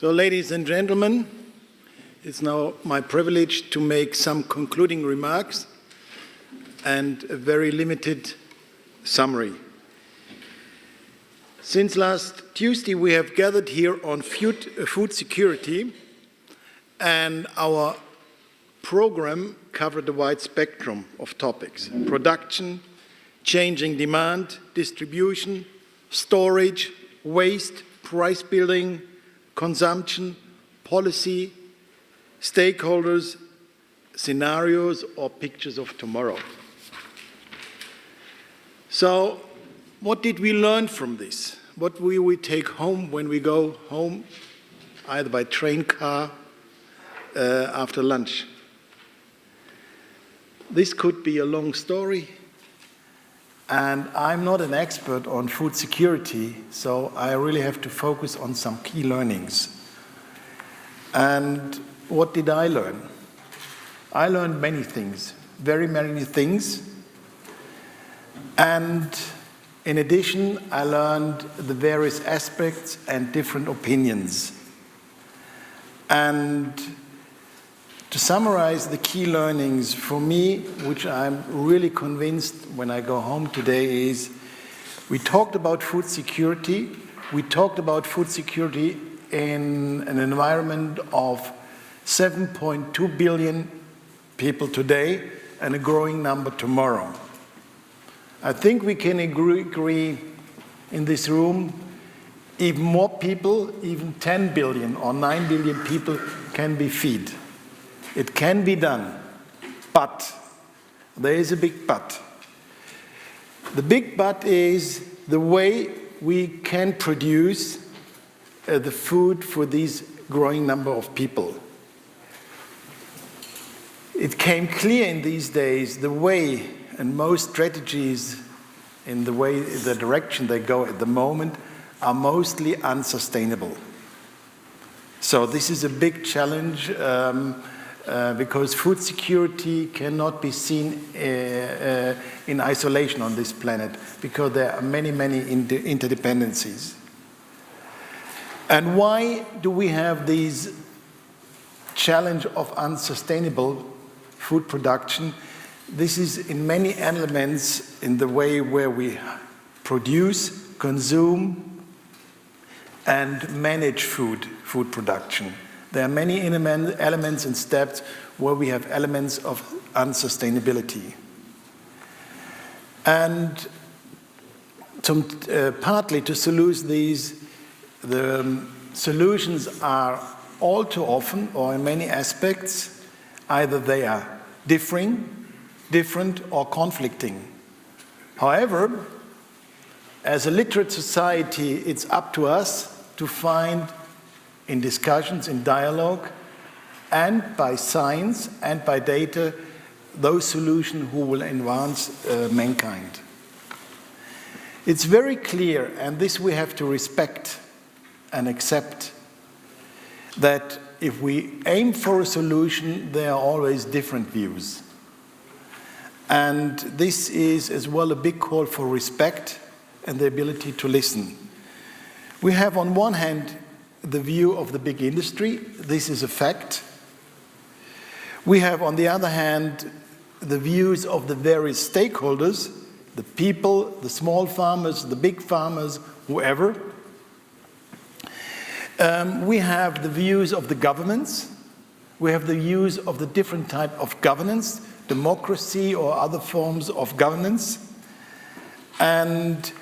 So, ladies and gentlemen, it's now my privilege to make some concluding remarks and a very limited summary. Since last Tuesday, we have gathered here on food security, and our program covered a wide spectrum of topics: production, changing demand, distribution, storage, waste, price building, consumption, policy, stakeholders, scenarios, or pictures of tomorrow. So, what did we learn from this? What will we take home when we go home, either by train, car, after lunch? This could be a long story, and I'm not an expert on food security, so I really have to focus on some key learnings. And what did I learn? I learned many things, very many things. And in addition, I learned the various aspects and different opinions. And to summarize the key learnings for me, which I'm really convinced when I go home today, is we talked about food security. We talked about food security in an environment of 7.2 billion people today and a growing number tomorrow. I think we can agree in this room, even more people, even 10 billion or 9 billion people can be fed. It can be done, but there is a big but. The big but is the way we can produce the food for this growing number of people. It came clear in these days the way, and most strategies in the direction they go at the moment are mostly unsustainable. So this is a big challenge because food security cannot be seen in isolation on this planet, because there are many interdependencies. And why do we have these challenge of unsustainable food production? This is in many elements in the way where we produce, consume, and manage food production. There are many elements and steps where we have elements of unsustainability. And partly to solution these, the solutions are all too often, or in many aspects, either they are different or conflicting. However, as a literate society, it's up to us to find, in discussions, in dialogue, and by science and by data, those solutions who will advance mankind. It's very clear, and this we have to respect and accept, that if we aim for a solution, there are always different views. And this is as well a big call for respect and the ability to listen. We have on one hand the view of the big industry. This is a fact. We have on the other hand the views of the various stakeholders, the people, the small farmers, the big farmers, whoever. We have the views of the governments. We have the views of the different type of governance, democracy or other forms of governance. And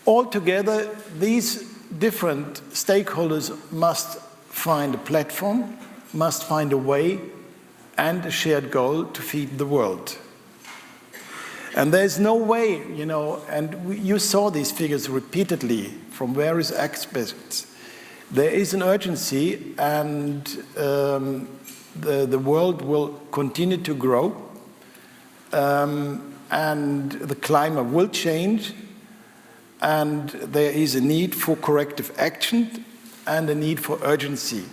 altogether, these different stakeholders must find a platform, must find a way and a shared goal to feed the world. And there's no way, and you saw these figures repeatedly from various aspects. There is an urgency, and the world will continue to grow, and the climate will change, and there is a need for corrective action and a need for urgency.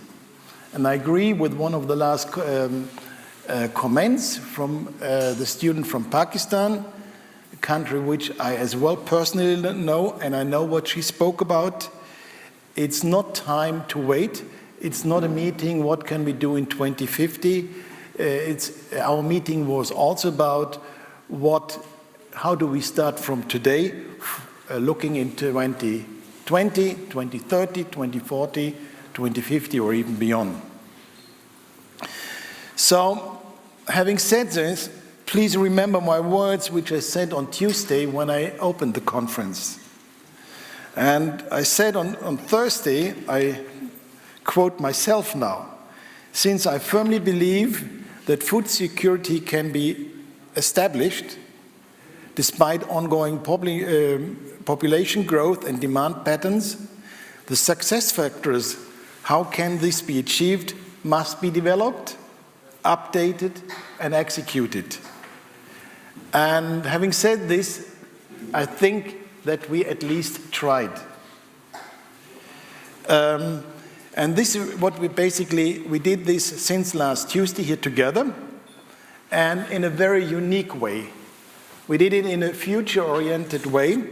And I agree with one of the last comments from the student from Pakistan, a country which I as well personally know, and I know what she spoke about. It's not time to wait. It's not a meeting, what can we do in 2050? Our meeting was also about how do we start from today, looking into 2020, 2030, 2040, 2050, or even beyond. So, having said this, please remember my words which I said on Tuesday when I opened the conference. And I said on Thursday, I quote myself now, since I firmly believe that food security can be established despite ongoing population growth and demand patterns, the success factors, how can this be achieved, must be developed, updated, and executed. And having said this, I think that we at least tried. And this is what we did this since last Tuesday here together, and in a very unique way. We did it in a future-oriented way.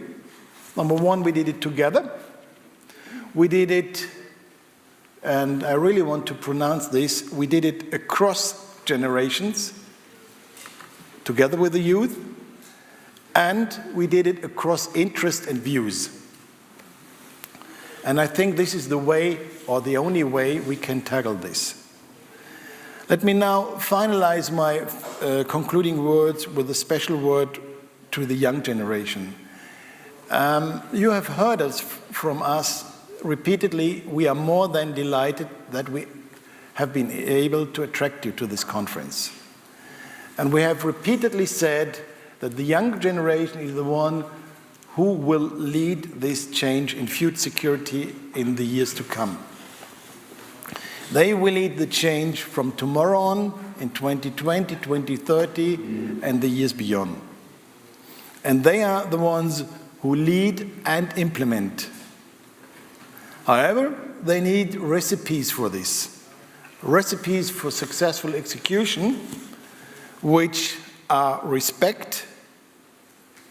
Number one, we did it together. We did it, and I really want to pronounce this, we did it across generations, together with the youth, and we did it across interest and views. And I think this is the way, or the only way, we can tackle this. Let me now finalize my concluding words with a special word to the young generation. You have heard from us repeatedly. We are more than delighted that we have been able to attract you to this conference. And we have repeatedly said that the young generation is the one who will lead this change in food security in the years to come. They will lead the change from tomorrow on, in 2020, 2030, and the years beyond. And they are the ones who lead and implement. However, they need recipes for this, recipes for successful execution, which are respect,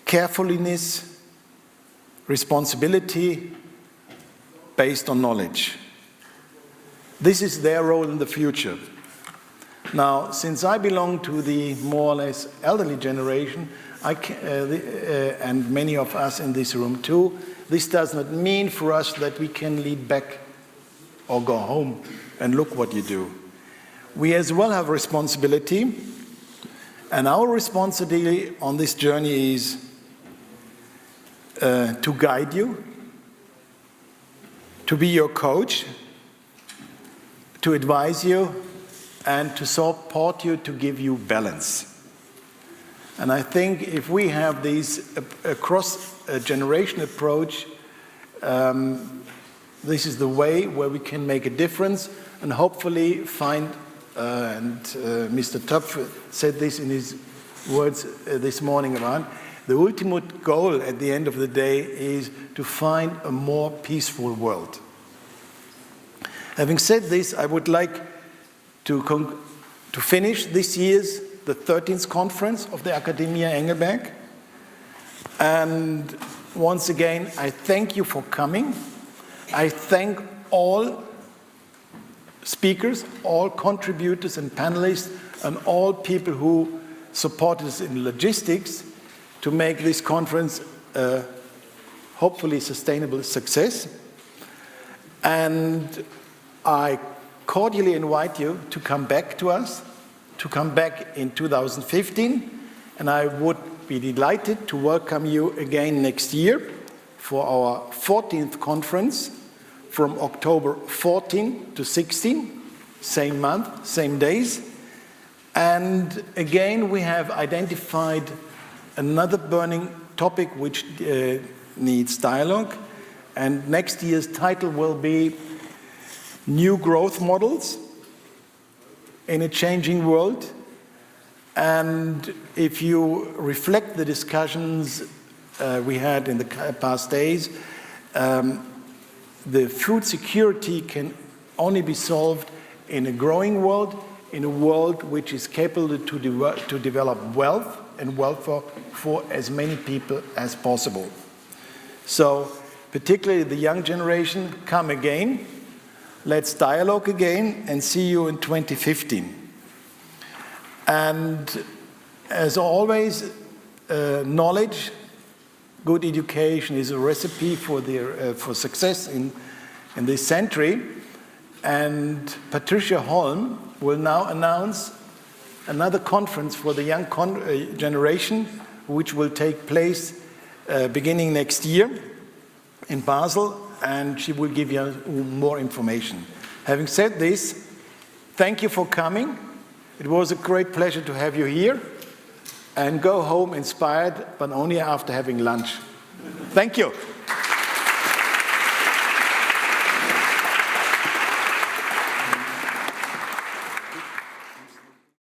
carefulness, responsibility based on knowledge. This is their role in the future. Now, since I belong to the more or less elderly generation, and many of us in this room too, this does not mean for us that we can lead back or go home and look what you do. We as well have responsibility, and our responsibility on this journey is to guide you, to be your coach, to advise you, and to support you, to give you balance. And I think if we have this cross-generation approach, this is the way where we can make a difference and hopefully find, and Mr. Töpf said this in his words this morning around, the ultimate goal at the end of the day is to find a more peaceful world. Having said this, I would like to finish this year's, the 13th conference of the Academia Engelberg. And once again, I thank you for coming. I thank all speakers, all contributors and panelists, and all people who supported us in logistics to make this conference a hopefully sustainable success. And I cordially invite you to come back to us, to come back in 2015, and I would be delighted to welcome you again next year for our 14th conference from October 14 to 16, same month, same days. And again, we have identified another burning topic which needs dialogue, and next year's title will be New Growth Models in a Changing World. And if you reflect the discussions we had in the past days, the food security can only be solved in a growing world, in a world which is capable to develop wealth and welfare for as many people as possible. So particularly the young generation, come again. Let's dialogue again and see you in 2015. And as always, knowledge, good education is a recipe for success in this century. And Patricia Holm will now announce another conference for the young generation, which will take place beginning next year in Basel, and she will give you more information. Having said this, thank you for coming. It was a great pleasure to have you here, and go home inspired, but only after having lunch. Thank you.